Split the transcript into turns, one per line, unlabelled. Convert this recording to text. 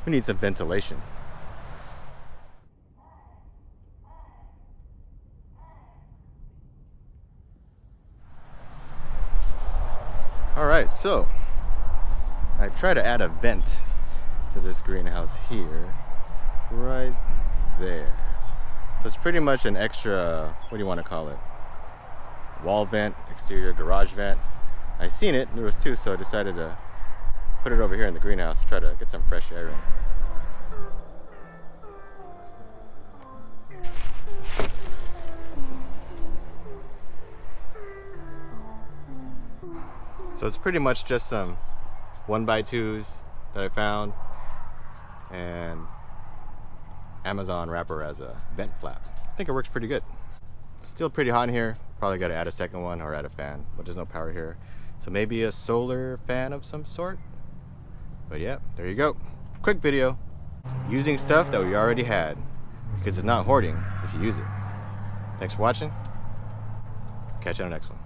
We need some ventilation. Alright, so I try to add a vent to this greenhouse here, right there. So it's pretty much an extra, what do you want to call it? Wall vent, exterior garage vent. I seen it, there was two, so I decided to put it over here in the greenhouse to try to get some fresh air in. So it's pretty much just some 1x2s that I found and Amazon wrapper as a vent flap. I think it works pretty good. Still pretty hot in here. Probably got to add a second one or add a fan, but there's no power here. So maybe a solar fan of some sort. But yeah, there you go. Quick video using stuff that we already had, because it's not hoarding if you use it. Thanks for watching. Catch you on the next one.